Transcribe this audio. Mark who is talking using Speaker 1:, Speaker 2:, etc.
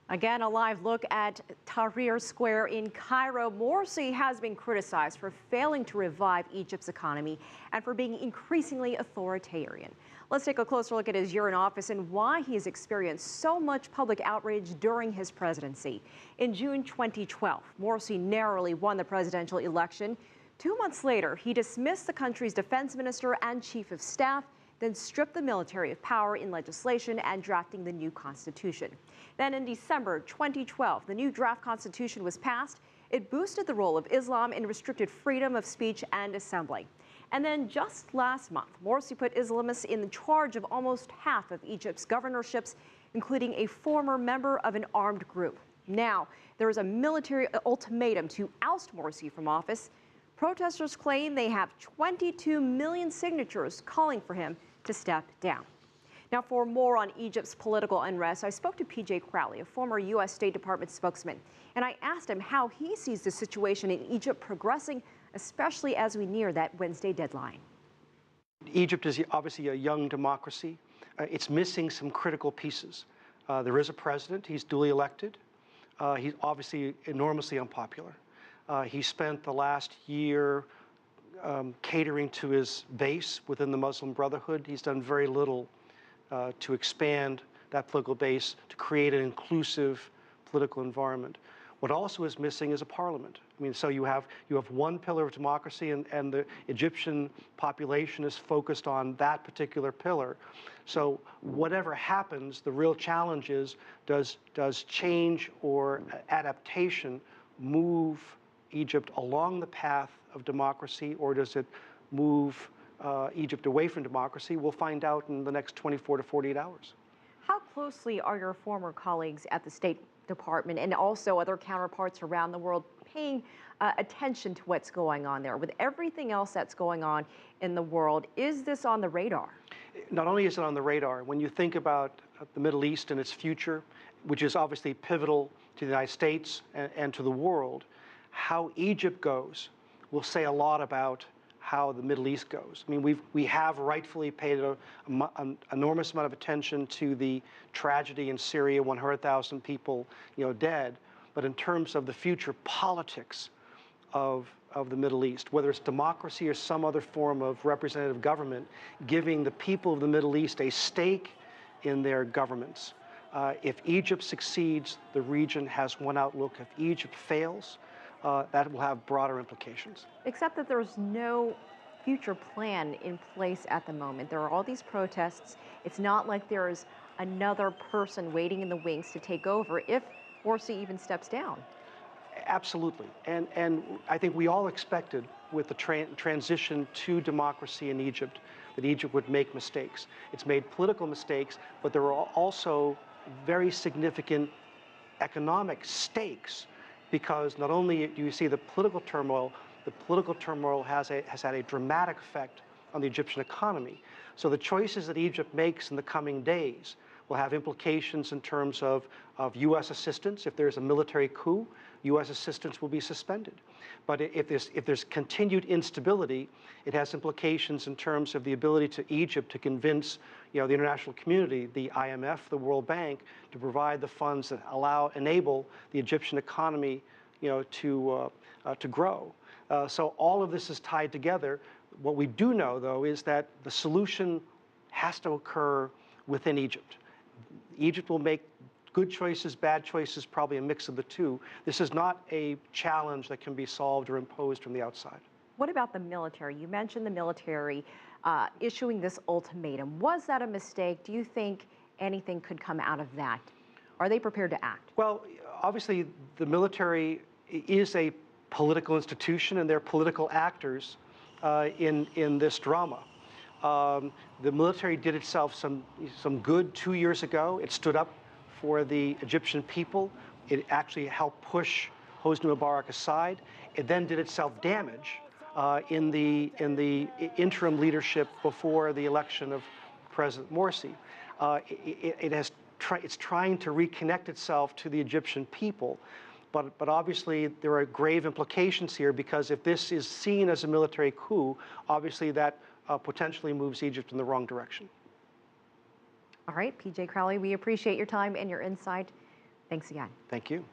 Speaker 1: Again, a live look at Tahrir Square in Cairo. Morsi has been criticized for failing to revive Egypt's economy and for being increasingly authoritarian. Let's take a closer look at his year in office and why he has experienced so much public outrage during his presidency. In June 2012, Morsi narrowly won the presidential election. 2 months later, he dismissed the country's defense minister and chief of staff, then stripped the military of power in legislation and drafting the new constitution. Then in December 2012, the new draft constitution was passed. It boosted the role of Islam and restricted freedom of speech and assembly. And then just last month, Morsi put Islamists in charge of almost half of Egypt's governorships, including a former member of an armed group. Now, there is a military ultimatum to oust Morsi from office. Protesters claim they have 22 million signatures calling for him to step down. Now, for more on Egypt's political unrest, I spoke to PJ Crowley, a former U.S. State Department spokesman, and I asked him how he sees the situation in Egypt progressing, especially as we near that Wednesday deadline.
Speaker 2: Egypt is obviously a young democracy. It's missing some critical pieces. There is a president. He's duly elected. He's obviously enormously unpopular. He spent the last year catering to his base within the Muslim Brotherhood. He's done very little to expand that political base, to create an inclusive political environment. What also is missing is a parliament. I mean, so you have one pillar of democracy, and the Egyptian population is focused on that particular pillar. So whatever happens, the real challenge is, does change or adaptation move Egypt along the path of democracy, or does it move Egypt away from democracy? We'll find out in the next 24 to 48 hours.
Speaker 1: How closely are your former colleagues at the State Department and also other counterparts around the world paying attention to what's going on there? With everything else that's going on in the world, is this on the radar?
Speaker 2: Not only is it on the radar, when you think about the Middle East and its future, which is obviously pivotal to the United States and to the world, how Egypt goes will say a lot about how the Middle East goes. I mean, we have rightfully paid an enormous amount of attention to the tragedy in Syria, 100,000 people, dead. But in terms of the future politics of the Middle East, whether it's democracy or some other form of representative government, giving the people of the Middle East a stake in their governments. If Egypt succeeds, the region has one outlook. If Egypt fails, that will have broader implications.
Speaker 1: Except that there's no future plan in place at the moment. There are all these protests. It's not like there's another person waiting in the wings to take over if Morsi even steps down.
Speaker 2: Absolutely. And I think we all expected with the transition to democracy in Egypt that Egypt would make mistakes. It's made political mistakes, but there are also very significant economic stakes, because not only do you see the political turmoil has had a dramatic effect on the Egyptian economy. So the choices that Egypt makes in the coming days will have implications in terms of U.S. assistance. If there's a military coup, U.S. assistance will be suspended. But if there's continued instability, it has implications in terms of the ability to Egypt to convince the international community, the IMF, the World Bank, to provide the funds that enable the Egyptian economy to grow. So all of this is tied together. What we do know, though, is that the solution has to occur within Egypt. Egypt will make good choices, bad choices, probably a mix of the two. This is not a challenge that can be solved or imposed from the outside.
Speaker 1: What about the military? You mentioned the military issuing this ultimatum. Was that a mistake? Do you think anything could come out of that? Are they prepared to act?
Speaker 2: Well, obviously, the military is a political institution, and they're political actors in this drama. The military did itself some good 2 years ago. It stood up for the Egyptian people. It actually helped push Hosni Mubarak aside. It then did itself damage in the interim leadership before the election of President Morsi. It's trying to reconnect itself to the Egyptian people. But obviously, there are grave implications here, because if this is seen as a military coup, obviously that potentially moves Egypt in the wrong direction.
Speaker 1: All right, PJ Crowley, we appreciate your time and your insight. Thanks again.
Speaker 2: Thank you.